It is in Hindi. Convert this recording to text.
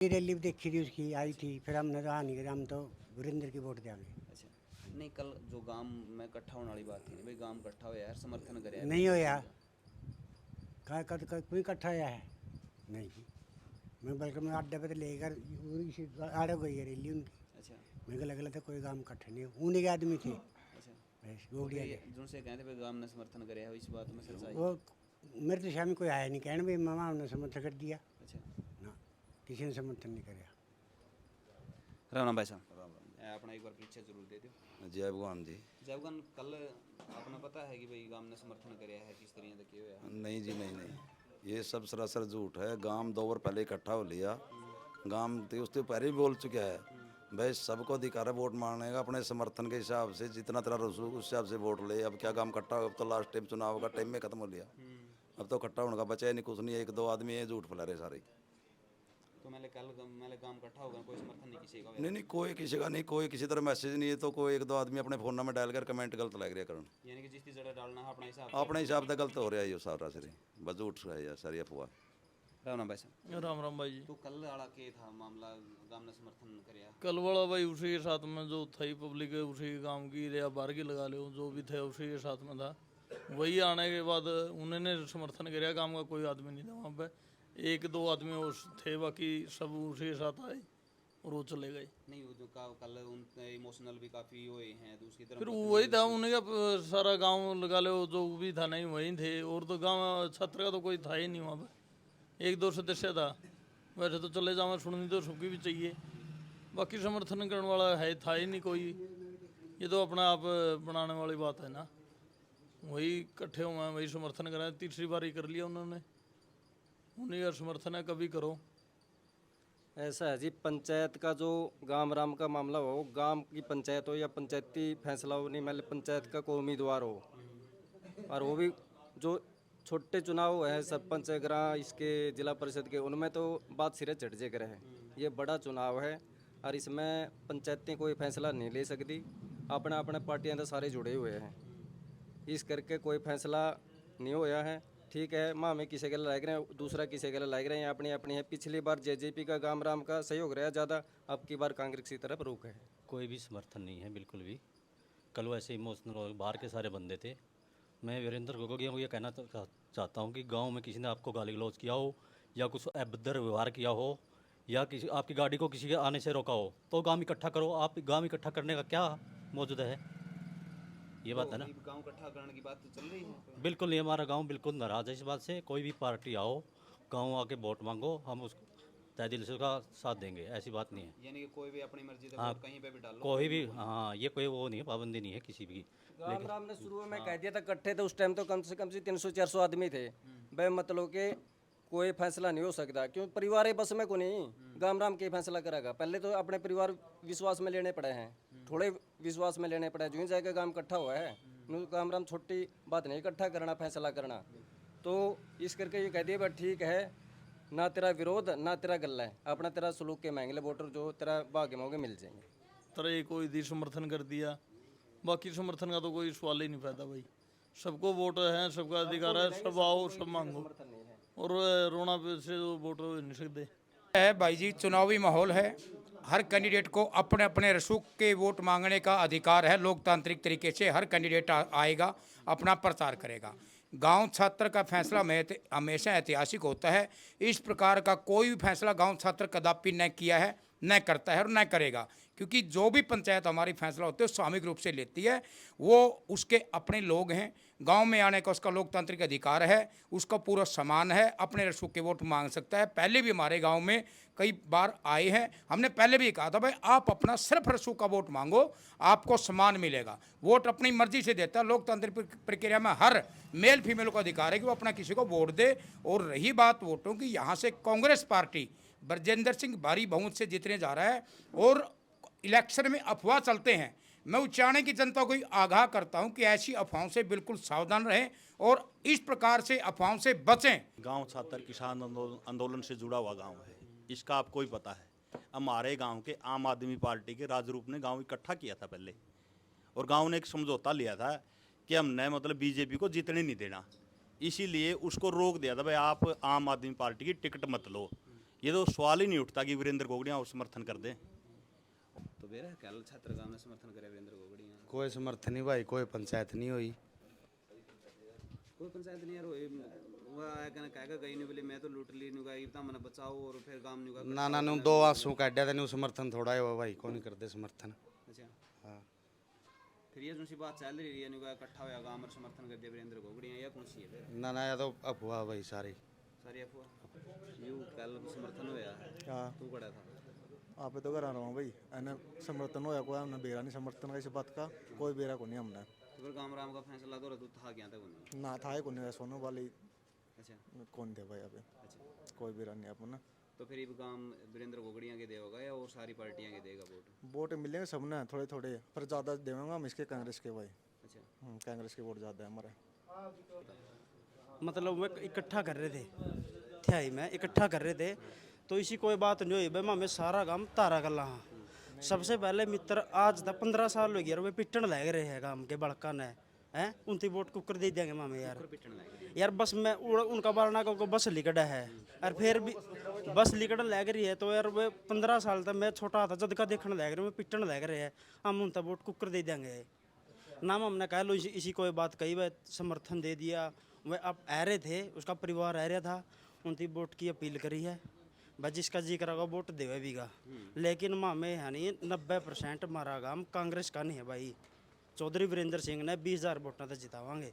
ये रैली भी देखी थी उसकी, आई थी, फिर हमने तो नहीं करा, हम तो वीरेंद्र की वोट देंगे। अच्छा, नहीं कल जो गांव में इकट्ठा होने वाली बात थी भाई, गांव इकट्ठा होया है, समर्थन करे नहीं होया, कोई इकट्ठा आया है नहीं जी। मैं बल्कि मैं अड्डे पे तो लेकर आड़े गई है रैली उनकी। अच्छा मेरे को लगा था कोई काम इकट्ठे नहीं, उन्हीं के आदमी थे अच्छा, बस तो गोड़िया भाई के। जो से कहते भाई गांव ने समर्थन करे है, इस बात में सच्चाई? वो मेरे तो शाम कोई आया नहीं कहने भाई मामा हमने समर्थन कर दिया अच्छा, ना, किसी ने समर्थन नहीं कराया। राम राम भाई साहब, अपना एक बार परिचय जरूर दे दो। जय भगवान जी। जबकि कल आपने पता है कि भाई गांव ने समर्थन करे है, किस तरीके से किया हुआ है? नहीं जी, नहीं, ये सब सरासर झूठ है। गांव 2 बार पहले इकट्ठा हो लिया, गांव तो उसके पहले ही बोल चुका है भाई सबको अधिकार है वोट मांगने का, अपने समर्थन के हिसाब से जितना तेरा रसूख उस हिसाब से वोट ले। अब क्या गांव इकट्ठा हो, अब तो लास्ट टाइम चुनाव का टाइम में खत्म हो लिया, अब तो इकट्ठा होने का बचा ही नहीं कुछ नहीं। 1-2 आदमी ये झूठ फैला रहे सारे। तो मैंने कल गांव इकट्ठा होगा, कोई समर्थन नहीं किसी का? नहीं, कोई किसी का नहीं, कोई किसी तरह मैसेज नहीं है, तो कोई 1-2 आदमी अपने फोन में डाल कर कमेंट गलत लग रहा करन, यानी कि जिस जगह डालना है अपने हिसाब से गलत हो रहा है। ये सारा सिरे बस झूठ है यार, सारी अफवाह। राम राम भाई साहब। राम राम भाई जी। तो कल आड़ा के था मामला, गांव ने समर्थन कराया? कल वाला भाई उसी के साथ में जो थी पब्लिक है, उसी गांव की या बाहर की लगा लो, जो भी थे उसी के साथ में था। वही आने के बाद उन्होंने समर्थन कराया, गांव का कोई आदमी नहीं था वहाँ पे, 1-2 आदमी उस थे, बाकी सब उसी के साथ आए और वो चले गए। नहीं वो जो कल उन इमोशनल भी काफ़ी हुए हैं, दूसरी तरफ फिर वही था उनका सारा गांव लगा लो, जो भी था नहीं वही थे, और तो गांव छत्र का तो कोई था ही नहीं वहाँ पे, 1-2 सदस्य था। वैसे तो चले जाओ, सुननी तो सबकी भी चाहिए, बाकी समर्थन करने वाला है था ही नहीं कोई। ये तो अपना आप बनाने वाली बात है ना, वही इकट्ठे हुए हैं, वही समर्थन करें, तीसरी बार ही कर लिया उन्होंने, उन्हीं का समर्थन है, कभी करो। ऐसा है जी, पंचायत का जो गांव राम का मामला हो, गांव की पंचायत हो या पंचायती फैसला हो, नहीं मतलब पंचायत का कोई उम्मीदवार हो, और वो भी जो छोटे चुनाव है सरपंच ग्राम इसके जिला परिषद के, उनमें तो बात सिरे चढ़ जे करे है। ये बड़ा चुनाव है और इसमें पंचायतें कोई फैसला नहीं ले सकती, अपने अपने पार्टियां तो सारे जुड़े हुए हैं, इस करके कोई फैसला नहीं होया है। ठीक है, माँ में किसी के लायक रहे हैं, दूसरा किसी के लायक रहे हैं, अपनी अपनी है। पिछली बार जेजेपी का गांव राम का सहयोग रहा ज़्यादा, अब की बार कांग्रेस की तरफ रुख है। कोई भी समर्थन नहीं है बिल्कुल भी। कल वैसे इमोशनल बाहर के सारे बंदे थे। मैं वीरेंद्र गोगोई को ये कहना चाहता हूँ कि गांव में किसी ने आपको गाली गलौज किया हो या कुछ अभद्र व्यवहार किया हो या किसी आपकी गाड़ी को किसी के आने से रोका हो, तो गांव इकट्ठा करो। आप गांव इकट्ठा करने का क्या मौजूद है, ये बात है ना। गांव इकट्ठा करने की बात तो चल रही है? बिल्कुल नहीं, हमारा गांव बिल्कुल नाराज़ है इस बात से। कोई भी पार्टी आओ, गांव आके वोट मांगो, हम उस तय दिल से उसका साथ देंगे, ऐसी बात नहीं है। यानी कि कोई भी अपनी मर्जी से हाँ, वोट कहीं पे भी डाल लो, कोई भी, हाँ, ये कोई वो नहीं है, पाबंदी नहीं है किसी भी। गांव राम ने शुरू में कह दिया था इकट्ठे थे, उस टाइम तो कम से 300-400 आदमी थे भाई, मतलब के कोई फैसला नहीं हो सकता, क्यों परिवार है बस में को नहीं, गांव राम के फैसला करेगा। पहले तो अपने परिवार विश्वास में लेने पड़े हैं, थोड़े विश्वास में लेने पड़े, जो ही जाएगा गांव इकट्ठा हुआ है। गांव राम छोटी बात नहीं, इकट्ठा करना फैसला करना, तो इस करके ये कह दिया भाई ठीक है, ना तेरा विरोध ना तेरा गल्ला है, अपना तेरा सलूक के मांगे ले वोटर, जो तेरा भाग्य में होगे मिल जाएंगे। तरह कोई दी समर्थन कर दिया, बाकी समर्थन का तो कोई सवाल ही नहीं पैदा भाई। सबको वोट है, सबका अधिकार है, सब आओ सब मांगो, और रोना पे से वोट हो नहीं सकते है भाई जी। चुनावी माहौल है, हर कैंडिडेट को अपने अपने रसूख के वोट मांगने का अधिकार है। लोकतांत्रिक तरीके से हर कैंडिडेट आएगा, अपना प्रचार करेगा। गांव छात्र का फैसला हमेशा ऐतिहासिक होता है। इस प्रकार का कोई भी फैसला गांव छात्र कदापि न किया है, न करता है और न करेगा, क्योंकि जो भी पंचायत हमारी फैसला होते है सामूहिक रूप से लेती है, वो उसके अपने लोग हैं। गांव में आने का उसका लोकतांत्रिक अधिकार है, उसका पूरा सम्मान है, अपने रसूख के वोट मांग सकता है। पहले भी हमारे गांव में कई बार आए हैं, हमने पहले भी कहा था भाई आप अपना सिर्फ रसूख का वोट मांगो, आपको सम्मान मिलेगा। वोट अपनी मर्जी से देता है, लोकतांत्रिक प्रक्रिया में हर मेल फीमेल को अधिकार है कि वो अपना किसी को वोट दे। और रही बात वोटों की, यहाँ से कांग्रेस पार्टी ब्रजेंद्र सिंह भारी बहुमत से जीतने जा रहा है, और इलेक्शन में अफवाह चलते हैं, मैं उच्चारण की जनता को आगाह करता हूं कि ऐसी अफवाहों से बिल्कुल सावधान रहें और इस प्रकार से अफवाहों से बचें। गांव छात्र किसान आंदोलन से जुड़ा हुआ गांव है, इसका आपको ही पता है। हमारे गांव के आम आदमी पार्टी के राजरूप ने गांव इकट्ठा किया था पहले, और गांव ने एक समझौता लिया था कि हमने मतलब बीजेपी को जीतने नहीं देना, इसीलिए उसको रोक दिया था भाई आप आम आदमी पार्टी की टिकट मत लो। ये तो सवाल ही नहीं उठता कि वीरेंद्र गोगड़िया और समर्थन कर दें। तो फिर कल छात्रगाम ने समर्थन करे वीरेंद्र गोगड़िया कोई समर्थन नहीं भाई, कोई पंचायत नहीं हुई। कोई पंचायत नहीं यार वो कहना कहेगा गई नहीं बोले मैं तो लूट ली नहीं गई ता मैंने बचाओ और फिर काम नहीं का ना ना नु दो आंसू काढ़ा था, नु समर्थन थोड़ा है वो भाई, कौन नहीं करते समर्थन। अच्छा हाँ फिर ये जो सी बात चल रही है नहीं का इकट्ठा होया गांव में समर्थन कर दिया वीरेंद्र गोगड़िया या कौन सी है फिर ना ना, ये तो अफवाह भाई सारी। सारी अफवाह यू कल समर्थन होया हाँ तू कड़ा था आप तो घर आ रहा हूँ भाई, एने समर्थन होया कोई हमने बेरा नहीं समर्थन का इस बात का, कोई बेरा को नहीं हमने तो फिर गांव राम का फैसला तो तू था क्या था कौन ना था को नहीं सोनू वाली अच्छा कौन थे भाई अभी, अच्छा कोई बेरा नहीं अपन तो फिर ये गांव वीरेंद्र गोगड़िया के देगा या और सारी पार्टियां के देगा वोट वोट मिलेंगे सबने थोड़े थोड़े, पर ज़्यादा देंगे हम इसके कांग्रेस के भाई। अच्छा कांग्रेस के वोट ज़्यादा है हमारे। मतलब वो इकट्ठा कर रहे थे थियाई में इकट्ठा कर रहे थे, तो इसी कोई बात नहीं हुई भाई हमें सारा काम तारा कर ला। सबसे पहले मित्र आज तक 15 साल हो गया वे पिटन लग रहे हैं गांव के बड़का ने हैं, उनकी वोट कुकर दे देंगे मामे यार बस मैं उनका बारना को बस लिकड़ा है और फिर भी बस लिकड़ लग रही है तो यार वे 15 साल तक मैं छोटा था जद का देखने लग रहे मैं पिटन लग रहे हैं, हम उनका वोट कुकर दे देंगे। नाम हमने कह लो इसी कोई बात कही वह समर्थन दे दिया, वह अब आ रहे थे उसका परिवार आ रहा था, उनकी वोट की अपील करी है भाई जिसका जिक्र होगा वोट देवे भी गा। लेकिन मामे है नहीं 90% हमारा काम कांग्रेस का नहीं है भाई, चौधरी वीरेंद्र सिंह ने 20,000 वोटों तक जितावांगे।